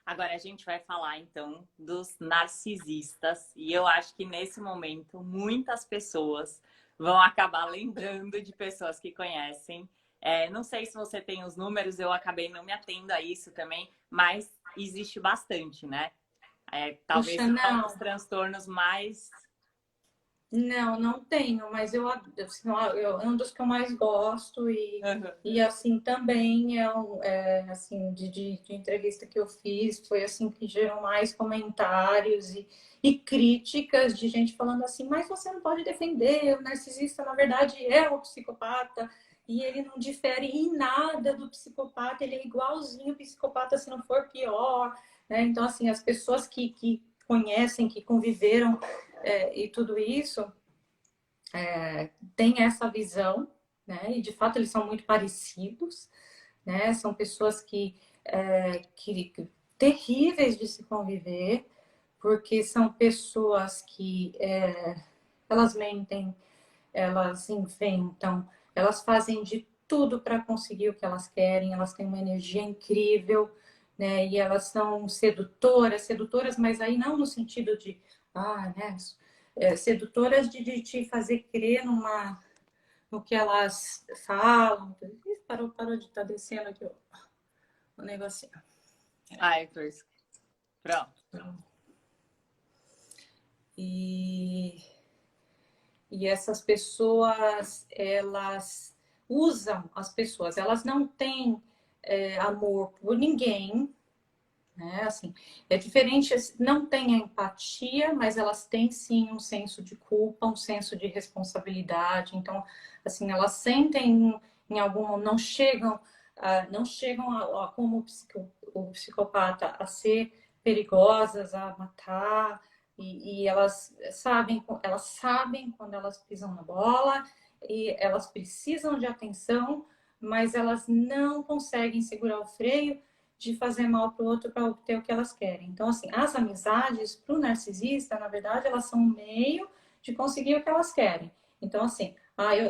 Agora a gente vai falar então dos narcisistas, e eu acho que nesse momento muitas pessoas vão acabar lembrando de pessoas que conhecem. Não sei se você tem os números, eu acabei não me atendo a isso também, mas existe bastante, né? Talvez Puxa, um dos não. transtornos mais. Não tenho, mas assim, é um dos que eu mais gosto e assim também assim de entrevista que eu fiz foi assim que gerou mais comentários e críticas de gente falando assim, mas você não pode defender, o narcisista na verdade é o psicopata e ele não difere em nada do psicopata, ele é igualzinho o psicopata se não for pior, né? Então assim as pessoas que conhecem, que conviveram e tudo isso tem essa visão, né? E de fato eles são muito parecidos, né? São pessoas que terríveis de se conviver, porque são pessoas que elas mentem, elas inventam, elas fazem de tudo para conseguir o que elas querem, elas têm uma energia incrível, né? E elas são sedutoras, mas aí não no sentido de, né? Sedutoras de te fazer crer no que elas falam. Ih, parou de estar descendo aqui o negocinho. Ai, Cruz. Pronto. E essas pessoas, elas usam as pessoas, elas não têm amor por ninguém, né? Assim, é diferente, não tem a empatia, mas elas têm sim um senso de culpa, um senso de responsabilidade. Então, assim, elas sentem em algum, não chegam a como o psicopata a ser perigosas, a matar. E elas sabem quando elas pisam na bola e elas precisam de atenção, mas elas não conseguem segurar o freio de fazer mal para o outro para obter o que elas querem. Então, assim, as amizades para o narcisista, na verdade, elas são um meio de conseguir o que elas querem. Então, assim,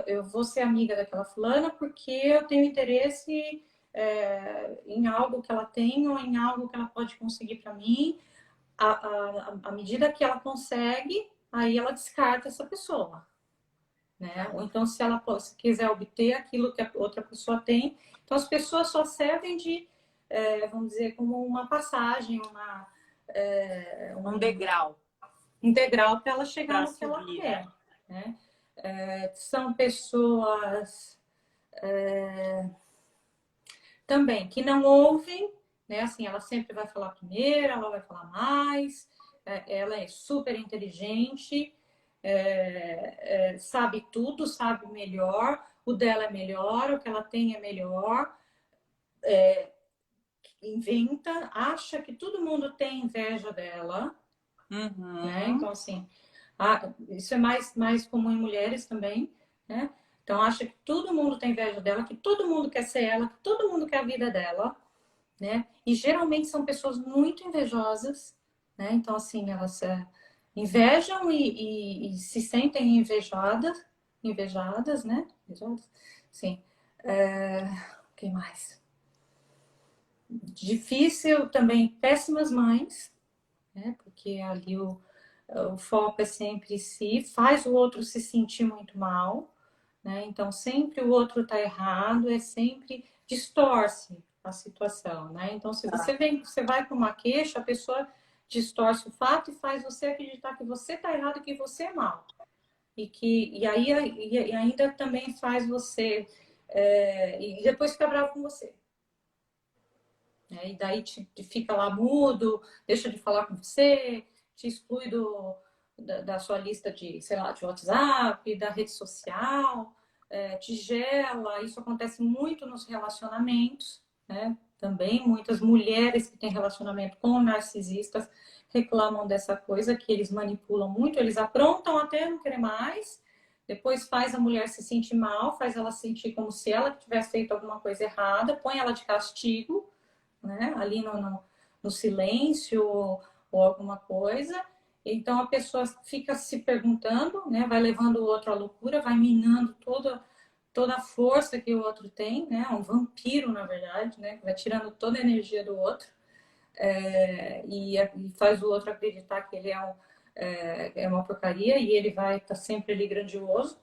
eu vou ser amiga daquela fulana porque eu tenho interesse em algo que ela tem ou em algo que ela pode conseguir para mim. À medida que ela consegue, aí ela descarta essa pessoa. Né? Ou então, se quiser obter aquilo que a outra pessoa tem, então as pessoas só servem vamos dizer, como uma passagem, Um degrau um degrau para ela chegar para no que ela subir, quer. né? Né? São pessoas também que não ouvem, né? Assim, ela sempre vai falar primeiro, ela vai falar mais, ela é super inteligente, sabe tudo, sabe melhor, o dela é melhor, o que ela tem é melhor, inventa, acha que todo mundo tem inveja dela, né? Uhum. Então, assim, isso é mais comum em mulheres também, né? Então, acha que todo mundo tem inveja dela, que todo mundo quer ser ela, que todo mundo quer a vida dela, né? E geralmente são pessoas muito invejosas, né? Então, assim, elas invejam e se sentem invejadas, né? Invejadas? Sim. O que mais? Difícil também, péssimas mães, né? Porque ali o foco é sempre si, faz o outro se sentir muito mal, né? Então, sempre o outro está errado, sempre distorce a situação, né? Então, se você vem, você vai com uma queixa, a pessoa distorce o fato e faz você acreditar que você está errado e que você é mal. E ainda também faz você e depois fica bravo com você, né? E daí fica lá mudo, deixa de falar com você, te exclui da sua lista de, sei lá, de WhatsApp, da rede social, te gela. Isso acontece muito nos relacionamentos, né? Também muitas mulheres que têm relacionamento com narcisistas reclamam dessa coisa, que eles manipulam muito, eles aprontam até não querer mais, depois faz a mulher se sentir mal, faz ela sentir como se ela tivesse feito alguma coisa errada, põe ela de castigo, né? Ali no silêncio ou alguma coisa. Então a pessoa fica se perguntando, né? Vai levando o outro à loucura, vai minando toda a força que o outro tem, né? Um vampiro, na verdade, né? Vai tirando toda a energia do outro, e faz o outro acreditar que ele é uma porcaria e ele vai estar sempre ali grandioso,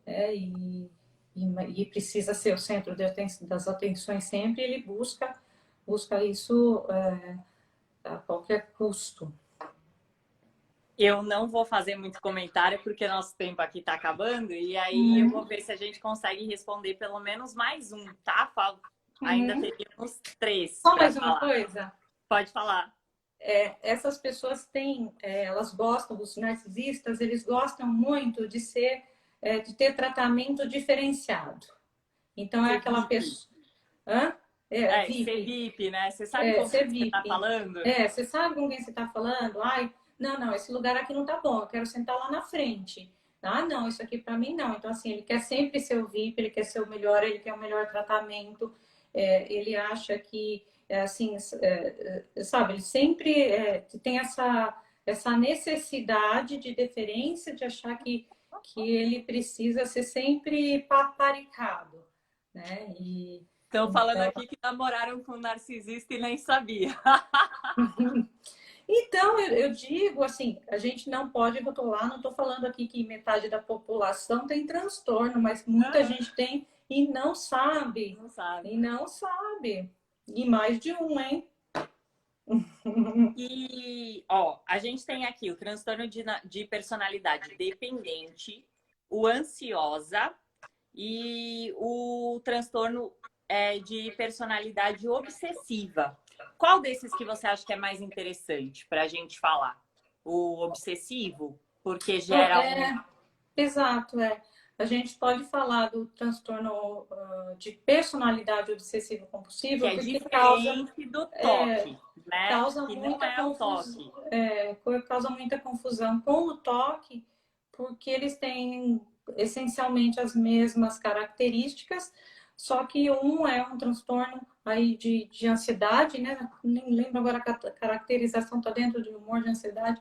e precisa ser o centro das atenções sempre, e ele busca isso a qualquer custo. Eu não vou fazer muito comentário porque nosso tempo aqui está acabando e aí eu vou ver se a gente consegue responder pelo menos mais um, tá? Ainda teríamos 3 Só para mais uma falar. coisa. Pode falar. Essas pessoas têm, elas gostam, os narcisistas, eles gostam muito de ter tratamento diferenciado. Então é Ser aquela VIP. pessoa, hã? Ser VIP, VIP, né? Você sabe com quem ser você está VIP. falando? Você sabe com quem você está falando? Ai, não, esse lugar aqui não tá bom, eu quero sentar lá na frente. Ah, não, isso aqui para mim não. Então, assim, ele quer sempre ser o VIP, ele quer ser o melhor, ele quer o melhor tratamento, ele acha que, assim, sabe, ele sempre tem essa necessidade de deferência, de achar que ele precisa ser sempre paparicado, né? Estão falando Então, aqui que namoraram com um narcisista e nem sabia. Então, eu digo assim, a gente não pode rotular, não estou falando aqui que metade da população tem transtorno, mas muita gente tem e não sabe. Não sabe. E não sabe. E mais de um, hein? E, ó, a gente tem aqui o transtorno de personalidade dependente, o ansiosa e o transtorno de personalidade obsessiva. Qual desses que você acha que é mais interessante para a gente falar? O obsessivo, porque gera um. Exato, é. A gente pode falar do transtorno de personalidade Que obsessiva é porque diferente do toque, né? causa Que não muita é o confusão, toque. causa muita confusão com o toque, porque eles têm essencialmente as mesmas características, só que um é um transtorno aí de ansiedade, né? Nem lembro agora a caracterização, está dentro de humor de ansiedade.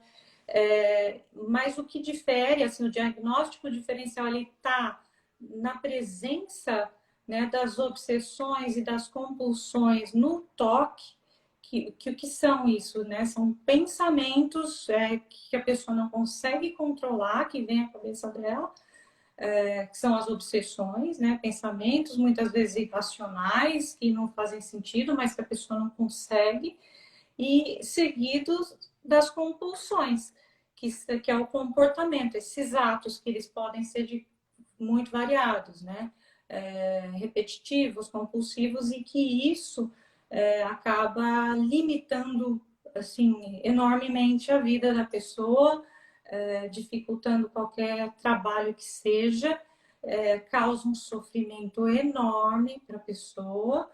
Mas o que difere, assim, o diagnóstico diferencial ele está na presença, né, das obsessões e das compulsões no toque, que o que são isso, né? São pensamentos que a pessoa não consegue controlar, que vem à cabeça dela, que são as obsessões, né? Pensamentos muitas vezes irracionais, que não fazem sentido, mas que a pessoa não consegue, e seguidos das compulsões, que é o comportamento, esses atos que eles podem ser muito variados, né? Repetitivos, compulsivos, e que isso acaba limitando assim enormemente a vida da pessoa, dificultando qualquer trabalho que seja, causa um sofrimento enorme para a pessoa,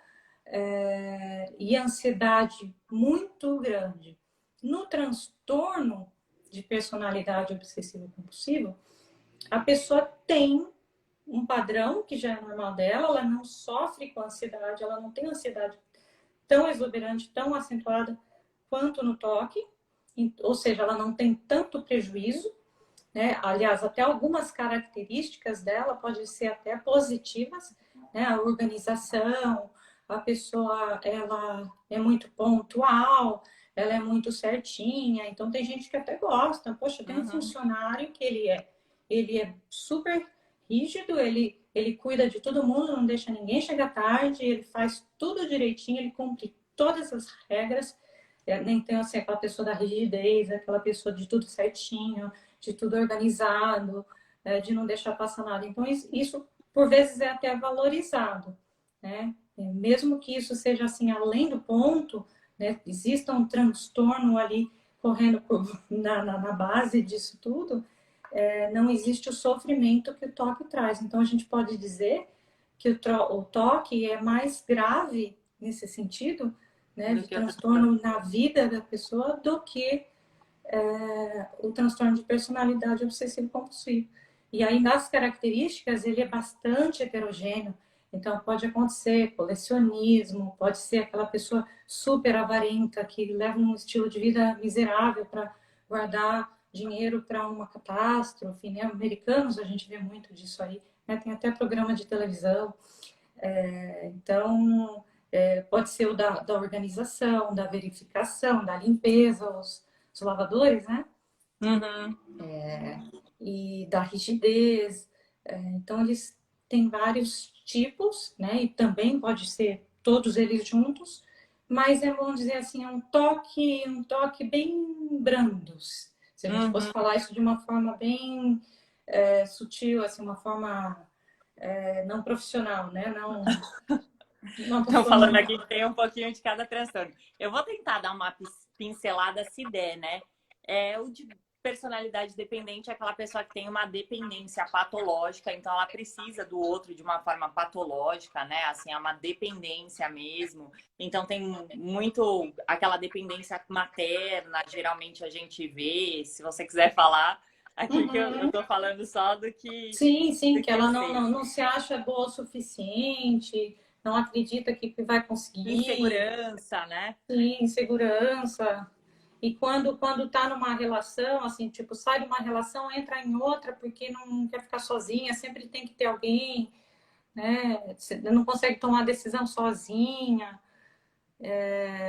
e ansiedade muito grande. No transtorno de personalidade obsessiva compulsiva, a pessoa tem um padrão que já é normal dela, ela não sofre com ansiedade, ela não tem ansiedade tão exuberante, tão acentuada quanto no toque, ou seja, ela não tem tanto prejuízo, né? Aliás, até algumas características dela podem ser até positivas, né? A organização, a pessoa ela é muito pontual, ela é muito certinha, então tem gente que até gosta. Poxa, tem um funcionário que ele é super rígido, ele cuida de todo mundo, não deixa ninguém chegar tarde, ele faz tudo direitinho, ele cumpre todas as regras. Nem tem assim, aquela pessoa da rigidez, aquela pessoa de tudo certinho, de tudo organizado, de não deixar passar nada. Então, isso por vezes é até valorizado, né? Mesmo que isso seja assim, além do ponto, né? Exista um transtorno ali correndo na base disso tudo, não existe o sofrimento que o toque traz. Então, a gente pode dizer que o toque é mais grave nesse sentido, né, de transtorno na vida da pessoa, do que o transtorno de personalidade obsessivo compulsivo. E aí, nas características, ele é bastante heterogêneo. Então, pode acontecer colecionismo, pode ser aquela pessoa super avarenta que leva um estilo de vida miserável para guardar dinheiro para uma catástrofe, né? Americanos, a gente vê muito disso aí, né? Tem até programa de televisão. Então, pode ser o da organização, da verificação, da limpeza, os lavadores, né? Uhum. E da rigidez. Então, eles têm vários tipos, né? E também pode ser todos eles juntos, mas vamos dizer assim, um toque bem brando. Se a gente fosse falar isso de uma forma bem sutil, assim, uma forma não profissional, né? Não Estão falando aqui que tem um pouquinho de cada transtorno. Eu vou tentar dar uma pincelada se der, né? O de personalidade dependente é aquela pessoa que tem uma dependência patológica, então ela precisa do outro de uma forma patológica, né? Assim, é uma dependência mesmo. Então tem muito aquela dependência materna, geralmente a gente vê. Se você quiser falar, aqui que eu tô falando só do que. Sim, que ela não, não se acha boa o suficiente, não acredita que vai conseguir. Insegurança, né? Sim, insegurança. E quando tá numa relação, assim, tipo, sai de uma relação, entra em outra, porque não quer ficar sozinha, sempre tem que ter alguém, né? Você não consegue tomar decisão sozinha.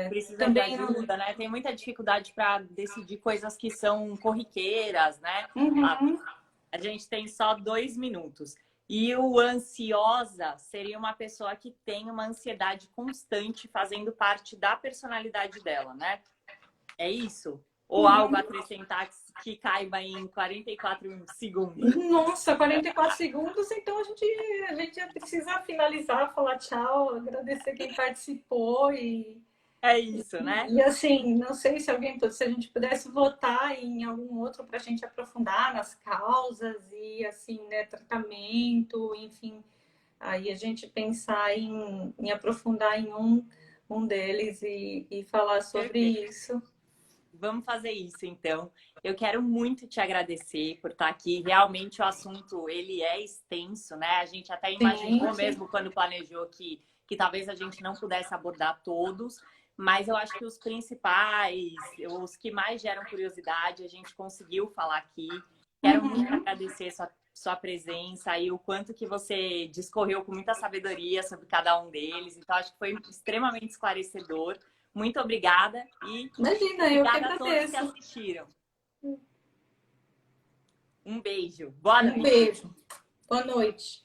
Precisa de Também ajuda, né? Tem muita dificuldade para decidir coisas que são corriqueiras, né? A gente tem só 2 minutos. E o ansiosa seria uma pessoa que tem uma ansiedade constante fazendo parte da personalidade dela, né? É isso? Ou algo a acrescentar que caiba em 44 segundos? Nossa, 44 segundos, então a gente já precisa finalizar, falar tchau, agradecer quem participou É isso, né? E assim, não sei se se a gente pudesse votar em algum outro para a gente aprofundar nas causas e assim, né, tratamento, enfim, aí a gente pensar em aprofundar em um deles e falar sobre isso. Vamos fazer isso, então. Eu quero muito te agradecer por estar aqui. Realmente o assunto ele é extenso, né? A gente até imaginou mesmo quando planejou que talvez a gente não pudesse abordar todos, mas eu acho que os principais, os que mais geram curiosidade, a gente conseguiu falar aqui. Quero muito agradecer sua presença e o quanto que você discorreu com muita sabedoria sobre cada um deles. Então, acho que foi extremamente esclarecedor. Muito obrigada e Imagina, eu que obrigada a todos que agradeço. assistiram. Um beijo. Boa noite. Um beijo. Boa noite.